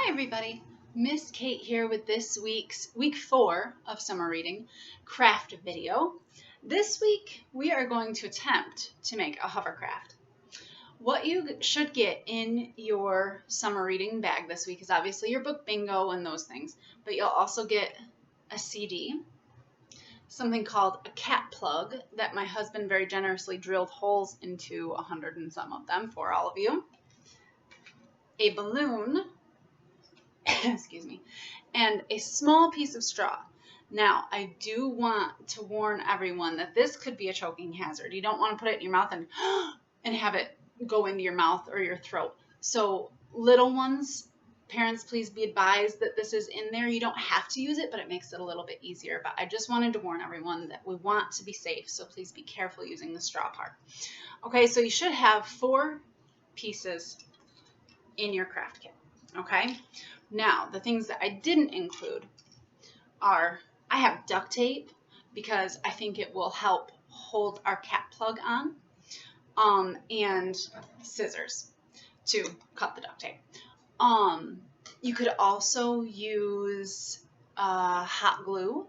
everybody, Miss Kate here with this week's week 4 of summer reading craft video. This week we are going to attempt to make a hovercraft. What you should get in your summer reading bag this week is obviously your book bingo and those things, but you'll also get a CD, something called a cat plug that my husband very generously drilled holes into 100 and some of them for all of you, a balloon, excuse me, and a small piece of straw. Now, I do want to warn everyone that this could be a choking hazard. You don't want to put it in your mouth and have it go into your mouth or your throat. So little ones, parents, please be advised that this is in there. You don't have to use it, but it makes it a little bit easier. But I just wanted to warn everyone that we want to be safe, so please be careful using the straw part. Okay, so you should have 4 pieces in your craft kit. Okay, now the things that I didn't include are, I have duct tape because I think it will help hold our cat plug on, and scissors to cut the duct tape. You could also use hot glue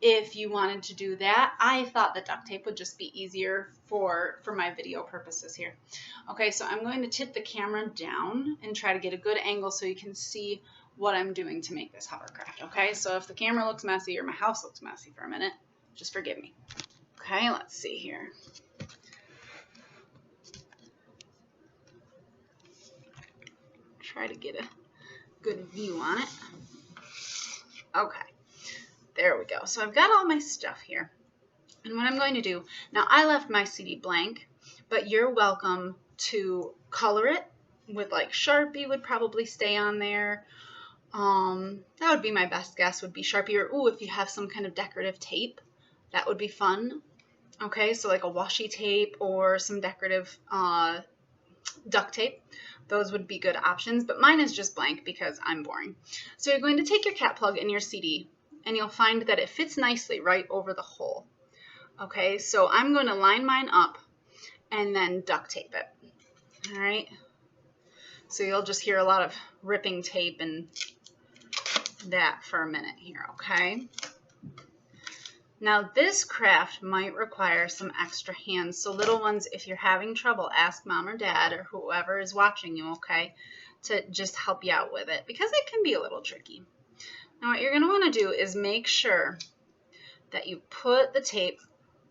if you wanted to do that. I thought the duct tape would just be easier for my video purposes here. Okay, so I'm going to tip the camera down and try to get a good angle so you can see what I'm doing to make this hovercraft. Okay, so if the camera looks messy or my house looks messy for a minute, just forgive me. Okay, let's see here. Try to get a good view on it. Okay. There we go. So I've got all my stuff here. And what I'm going to do, now I left my CD blank, but you're welcome to color it with like Sharpie would probably stay on there. That would be my best guess, would be Sharpie, or if you have some kind of decorative tape, that would be fun. Okay, so like a washi tape or some decorative duct tape. Those would be good options, but mine is just blank because I'm boring. So you're going to take your cat plug and your CD, and you'll find that it fits nicely right over the hole. Okay, so I'm going to line mine up and then duct tape it. All right, so you'll just hear a lot of ripping tape and that for a minute here, okay? Now this craft might require some extra hands, so little ones, if you're having trouble, ask mom or dad or whoever is watching you, okay, to just help you out with it, because it can be a little tricky. Now what you're going to want to do is make sure that you put the tape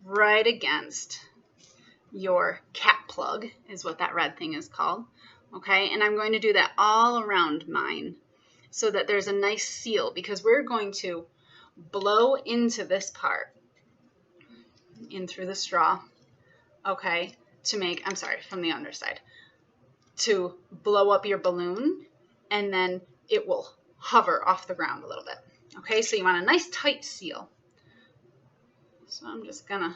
right against your cat plug, is what that red thing is called. Okay, and I'm going to do that all around mine so that there's a nice seal, because we're going to blow into this part, in through the straw, okay, to make, I'm sorry, from the underside, to blow up your balloon, and then it will hover off the ground a little bit. Okay, so you want a nice tight seal. So I'm just gonna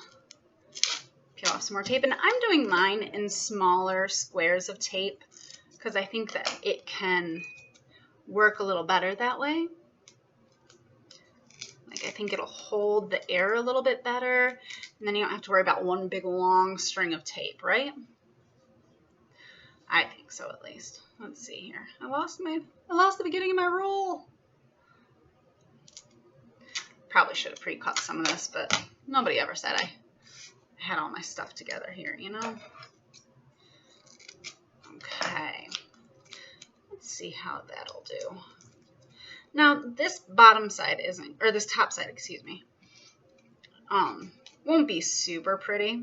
peel off some more tape, and I'm doing mine in smaller squares of tape because I think that it can work a little better that way. Like, I think it'll hold the air a little bit better, and then you don't have to worry about one big long string of tape, right? I think so, at least. Let's see here. I lost the beginning of my roll. Probably should have pre-cut some of this, but nobody ever said I had all my stuff together here, you know? Okay. Let's see how that'll do. Now, this bottom side isn't, or this top side, excuse me, won't be super pretty.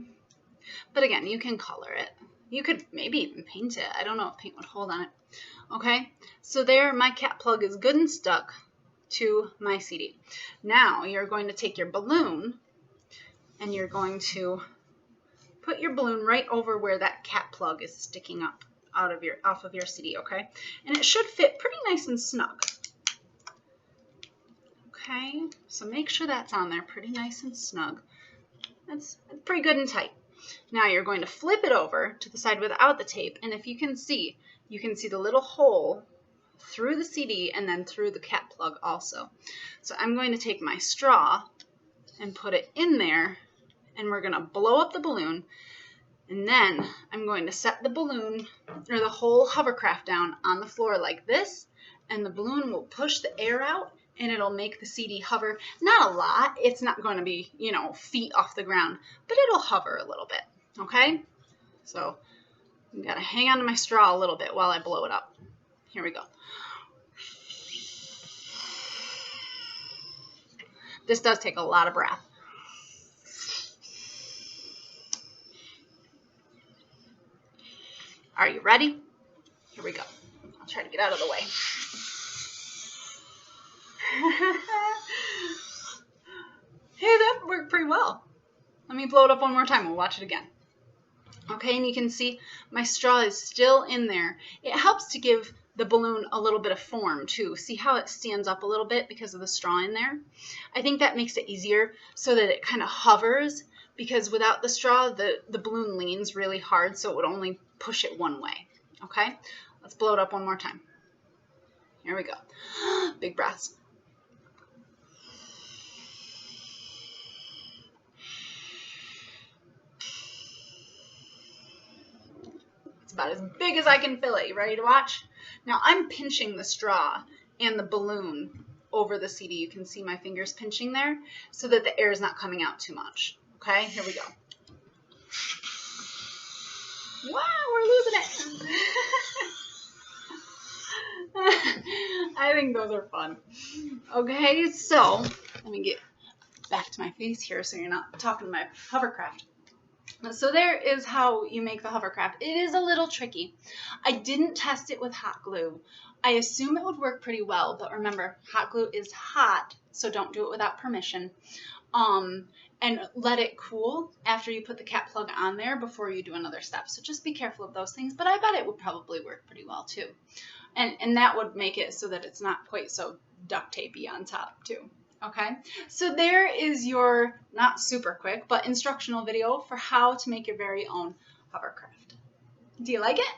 But again, you can color it. You could maybe even paint it. I don't know if paint would hold on it. Okay, so there, my cat plug is good and stuck to my CD. Now, you're going to take your balloon, and you're going to put your balloon right over where that cat plug is sticking up off of your CD, okay? And it should fit pretty nice and snug. Okay, so make sure that's on there pretty nice and snug. That's pretty good and tight. Now you're going to flip it over to the side without the tape, and if you can see the little hole through the CD and then through the cat plug also. So I'm going to take my straw and put it in there, and we're going to blow up the balloon. And then I'm going to set the balloon or the whole hovercraft down on the floor like this, and the balloon will push the air out and it'll make the CD hover. Not a lot. It's not going to be, feet off the ground, but it'll hover a little bit. Okay? So I'm going to hang on to my straw a little bit while I blow it up. Here we go. This does take a lot of breath. Are you ready? Here we go. I'll try to get out of the way. Hey, that worked pretty well. Let me blow it up one more time. We'll watch it again. Okay, and you can see my straw is still in there. It helps to give the balloon a little bit of form too. See how it stands up a little bit because of the straw in there? I think that makes it easier so that it kind of hovers, because without the straw, the balloon leans really hard, so it would only push it one way. Okay, let's blow it up one more time. Here we go. Big breaths. It's about as big as I can fill it. You ready to watch? Now I'm pinching the straw and the balloon over the CD. You can see my fingers pinching there so that the air is not coming out too much. Okay, here we go. Wow, we're losing it. I think those are fun. Okay, so let me get back to my face here so you're not talking to my hovercraft. So there is how you make the hovercraft. It is a little tricky. I didn't test it with hot glue. I assume it would work pretty well, but remember, hot glue is hot, so don't do it without permission. And let it cool after you put the cap plug on there before you do another step. So just be careful of those things, but I bet it would probably work pretty well too. And that would make it so that it's not quite so duct tapey on top too. Okay, so there is your not super quick, but instructional video for how to make your very own hovercraft. Do you like it?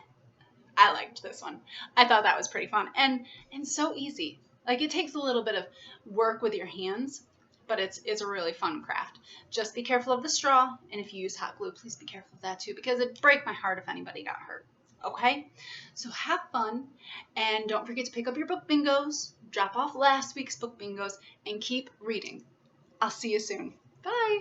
I liked this one. I thought that was pretty fun and so easy. Like, it takes a little bit of work with your hands, but it's a really fun craft. Just be careful of the straw, and if you use hot glue, please be careful of that too, because it'd break my heart if anybody got hurt. Okay, so have fun, and don't forget to pick up your book bingos, drop off last week's book bingos, and keep reading. I'll see you soon. Bye.